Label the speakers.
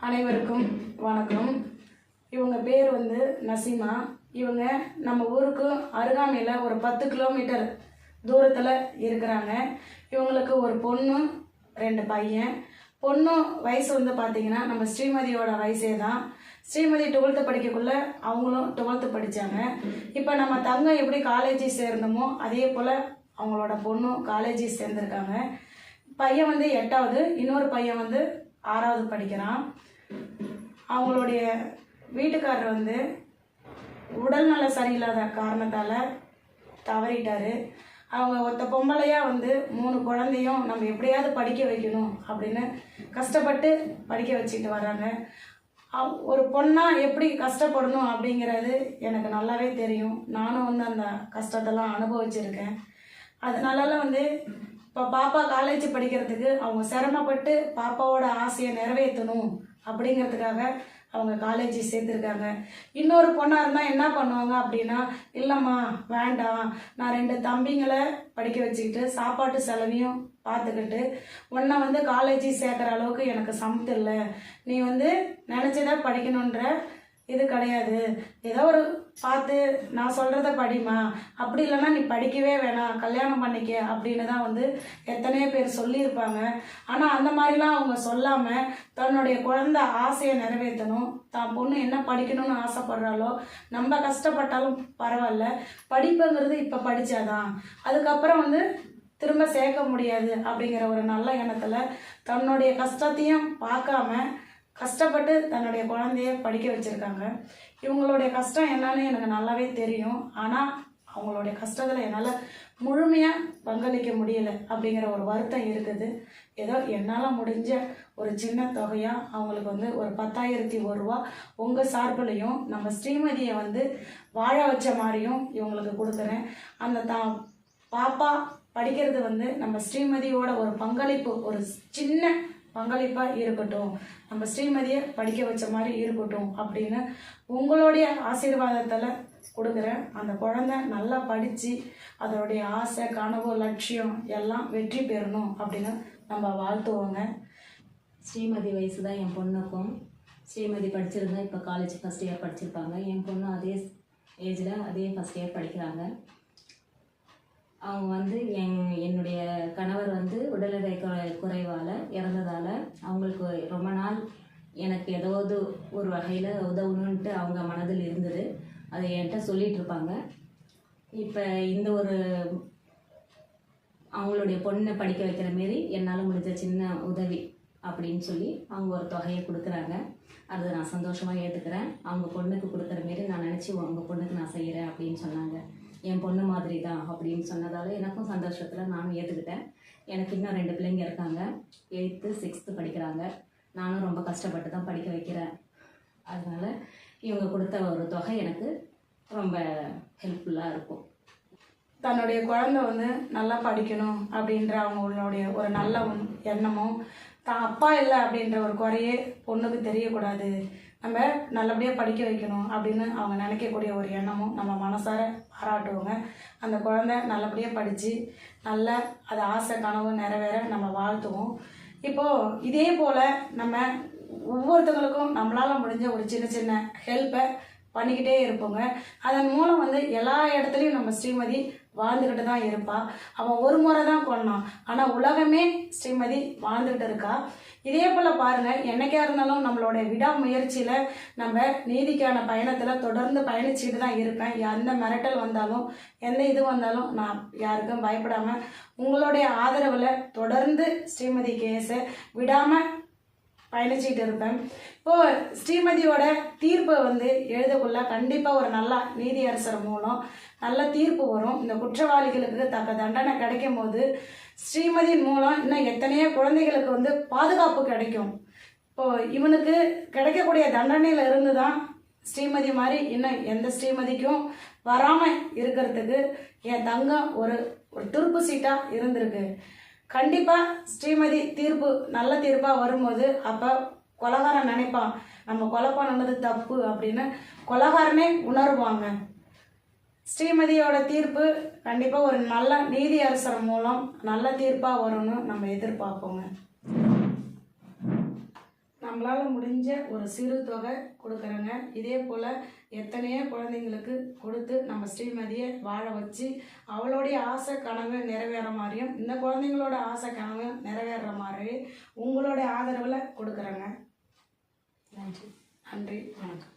Speaker 1: அனைவருக்கும் வணக்கம். இவங்க பேர் நசீமா. இவங்க நம்ம ஊருக்கு அருகாமையில் ஒரு 10 கிலோமீட்டர் தூரத்தில் இருக்கிறாங்க. இவங்களுக்கு ஒரு பொண்ணு 2 பையன். பொண்ணு வயசு பார்த்திங்கன்னா நம்ம ஸ்ரீமதியோட வயசே தான். ஸ்ரீமதி 12th படிக்கக்குள்ள அவங்களும் 12th படித்தாங்க. இப்போ நம்ம தங்கம் எப்படி காலேஜ் சேர்ந்தோமோ அதே போல் அவங்களோட பொண்ணும் காலேஜ் சேர்ந்துருக்காங்க. பையன் 8வது, இன்னொரு பையன் 6வது படிக்கிறான். அவங்களுடைய வீட்டுக்காரர் உடல்நல சரியில்லாத காரணத்தால் தவறிட்டார். அவங்க ஒத்த பொம்பளையாக 3 குழந்தையும் நம்ம எப்படியாவது படிக்க வைக்கணும் அப்படின்னு கஷ்டப்பட்டு படிக்க வச்சுட்டு வராங்க. ஒரு பொண்ணாக எப்படி கஷ்டப்படணும் அப்படிங்கிறது எனக்கு நல்லாவே தெரியும். நானும் அந்த கஷ்டத்தெல்லாம் அனுபவிச்சிருக்கேன். அதனால இப்போ பாப்பா காலேஜ் படிக்கிறதுக்கு அவங்க சிரமப்பட்டு பாப்பாவோட ஆசையை நிறைவேற்றணும் அப்படிங்கிறதுக்காக அவங்க காலேஜ் சேர்த்துருக்காங்க. இன்னொரு பொண்ணாக இருந்தால் என்ன பண்ணுவாங்க அப்படின்னா, இல்லைம்மா வேண்டாம், நான் 2 தம்பிங்களை படிக்க வச்சுக்கிட்டு சாப்பாட்டு செலவையும் பார்த்துக்கிட்டு உன்னை காலேஜ் சேர்க்குற அளவுக்கு எனக்கு சமத்து இல்லை, நீ நினச்சதை படிக்கணுன்ற இது கிடையாது, ஏதோ ஒரு பார்த்து நான் சொல்கிறத படிமா, அப்படி இல்லைன்னா நீ படிக்கவே வேணாம், கல்யாணம் பண்ணிக்க அப்படின்னு தான் எத்தனையோ பேர் சொல்லியிருப்பாங்க. ஆனால் அந்த மாதிரிலாம் அவங்க சொல்லாமல் தன்னுடைய குழந்தை ஆசையை நிறைவேற்றணும், தான் பொண்ணு என்ன படிக்கணும்னு ஆசைப்படுறாலோ, நம்ம கஷ்டப்பட்டாலும் பரவாயில்ல, படிப்புங்கிறது இப்போ படித்தாதான் அதுக்கப்புறம் திரும்ப சேர்க்க முடியாது அப்படிங்கிற ஒரு நல்ல எண்ணத்தில் தன்னுடைய கஷ்டத்தையும் பார்க்காம கஷ்டப்பட்டு தன்னுடைய குழந்தைய படிக்க வச்சுருக்காங்க. இவங்களுடைய கஷ்டம் என்னன்னு எனக்கு நல்லாவே தெரியும். ஆனால் அவங்களுடைய கஷ்டத்தில் என்னால் முழுமையாக பங்களிக்க முடியலை அப்படிங்கிற ஒரு வருத்தம் இருக்குது. ஏதோ என்னால் முடிஞ்ச ஒரு சின்ன தொகையாக அவங்களுக்கு ஒரு 10,001 ரூபா உங்கள் சார்பிலையும் நம்ம ஸ்ரீமதியை வாழ வச்ச மாதிரியும் இவங்களுக்கு கொடுக்குறேன். அந்த பாப்பா படிக்கிறது நம்ம ஸ்ரீமதியோட ஒரு பங்களிப்பு, ஒரு சின்ன பங்களிப்பாக இருக்கட்டும், நம்ம ஸ்ரீமதியை படிக்க வச்ச மாதிரி இருக்கட்டும் அப்படின்னு உங்களுடைய ஆசீர்வாதத்தில் கொடுக்குறேன். அந்த குழந்தை நல்லா படித்து அதனுடைய ஆசை, கனவு, லட்சியம் எல்லாம் வெற்றி பெறணும் அப்படின்னு நம்ம வாழ்த்துவோங்க.
Speaker 2: ஸ்ரீமதி வயசு தான் என் பொண்ணுக்கும். ஸ்ரீமதி படிச்சிருந்தா இப்போ காலேஜ் ஃபஸ்ட் இயர் படிச்சிருப்பாங்க. என் பொண்ணு அதே ஏஜில் அதே ஃபஸ்ட் இயர் படிக்கிறாங்க. அவங்க என்னுடைய கணவர் உடல்நலை குறைவால் இறந்ததால் அவங்களுக்கு ரொம்ப நாள் எனக்கு ஏதாவது ஒரு வகையில் உதவணுன்ட்டு அவங்க மனதில் இருந்தது. அதை என்கிட்ட சொல்லிகிட்டு இருப்பாங்க. இப்போ இந்த ஒரு அவங்களுடைய பொண்ணை படிக்க வைக்கிற மாரி என்னால் முடிஞ்ச சின்ன உதவி அப்படின்னு சொல்லி அவங்க ஒரு தொகையை கொடுக்குறாங்க. அதை நான் சந்தோஷமாக ஏற்றுக்கிறேன். அவங்க பொண்ணுக்கு கொடுக்குற மாரி நான் நினச்சி அவங்க பொண்ணுக்கு நான் செய்கிறேன் அப்படின்னு சொன்னாங்க. என் பொண்ணு மாதிரி தான் அப்படின்னு சொன்னதால் எனக்கும் சந்தோஷத்தில் நானும் ஏற்றுக்கிட்டேன். எனக்கு இன்னும் 2 பிள்ளைங்க இருக்காங்க. 8th 6th படிக்கிறாங்க. நானும் ரொம்ப கஷ்டப்பட்டு தான் படிக்க வைக்கிறேன். அதனால் இவங்க கொடுத்த ஒரு தொகை எனக்கு ரொம்ப ஹெல்ப்ஃபுல்லாக இருக்கும்.
Speaker 1: தன்னுடைய குழந்தை நல்லா படிக்கணும் அப்படின்ற அவங்களுடைய ஒரு நல்ல எண்ணமும், தான் அப்பா இல்லை அப்படின்ற ஒரு குறையே பொண்ணுக்கு தெரியக்கூடாது, நம்ம நல்லபடியாக படிக்க வைக்கணும் அப்படின்னு அவங்க நினைக்கக்கூடிய ஒரு எண்ணமும் நம்ம மனசார பாராட்டுவோங்க. அந்த குழந்தை நல்லபடியாக படித்து நல்ல அது ஆசை கனவு நிறைவேற நம்ம வாழ்த்துவோம். இப்போது இதே போல் நம்ம ஒவ்வொருத்தங்களுக்கும் நம்மளால் முடிஞ்ச ஒரு சின்ன சின்ன ஹெல்ப்பை பண்ணிக்கிட்டே இருப்போங்க. அதன் மூலம் எல்லா இடத்துலையும் நம்ம ஸ்ரீமதி வாழ்ந்துக்கிட்டு தான் இருப்பாள். அவன் ஒரு முறை தான் கொண்டான், ஆனால் உலகமே ஸ்ரீமதி வாழ்ந்துக்கிட்டு இருக்கா. இதே போல் பாருங்கள், என்னைக்கா இருந்தாலும் நம்மளோட விடாமுயற்சியில் நம்ம நீதிக்கான பயணத்தில் தொடர்ந்து பயணிச்சுட்டு தான் இருப்பேன். எந்த மிரட்டல் வந்தாலும் எந்த இது வந்தாலும் நான் யாருக்கும் பயப்படாமல் உங்களுடைய ஆதரவில் தொடர்ந்து ஸ்ரீமதி கேஸை விடாமல் பயணிச்சுட்டு இருப்பேன். இப்போது ஸ்ரீமதியோட தீர்ப்பை எழுதக்குள்ள கண்டிப்பாக ஒரு நல்ல நீதியரசர் மூலம் நல்ல தீர்ப்பு வரும். இந்த குற்றவாளிகளுக்கு தக்க தண்டனை கிடைக்கும் போது ஸ்ரீமதியின் மூலம் இன்னும் எத்தனையோ குழந்தைகளுக்கு பாதுகாப்பு கிடைக்கும். இப்போது இவனுக்கு கிடைக்கக்கூடிய தண்டனையில் இருந்து தான் ஸ்ரீமதி மாதிரி இன்னும் எந்த ஸ்ரீமதிக்கும் வராமல் இருக்கிறதுக்கு என் தங்கம் ஒரு துருப்பு சீட்டாக இருந்திருக்கு. கண்டிப்பாக ஸ்ரீமதி தீர்ப்பு நல்ல தீர்ப்பாக வரும்போது அப்போ கொலைகாரன் நினைப்பான் நம்ம கொலை பண்ணது தப்பு அப்படின்னு, கொலைகாரனே உணர்வாங்க. ஸ்ரீமதியோட தீர்ப்பு கண்டிப்பாக ஒரு நல்ல நீதி அரசர் மூலம் நல்ல தீர்ப்பாக வரும்னு நம்ம எதிர்பார்ப்போங்க. நம்மளால் முடிஞ்ச ஒரு சிறு தொகை கொடுக்குறேங்க. இதே போல் எத்தனையோ குழந்தைங்களுக்கு கொடுத்து நம்ம ஸ்ரீமதியை வாழ வச்சு அவளுடைய ஆசை கனவு நிறைவேற மாதிரியும் இந்த குழந்தைங்களோட ஆசை கனவு நிறைவேற மாதிரி உங்களோட ஆதரவில் கொடுக்குறேங்க.
Speaker 2: நன்றி.
Speaker 1: நன்றி, வணக்கம்.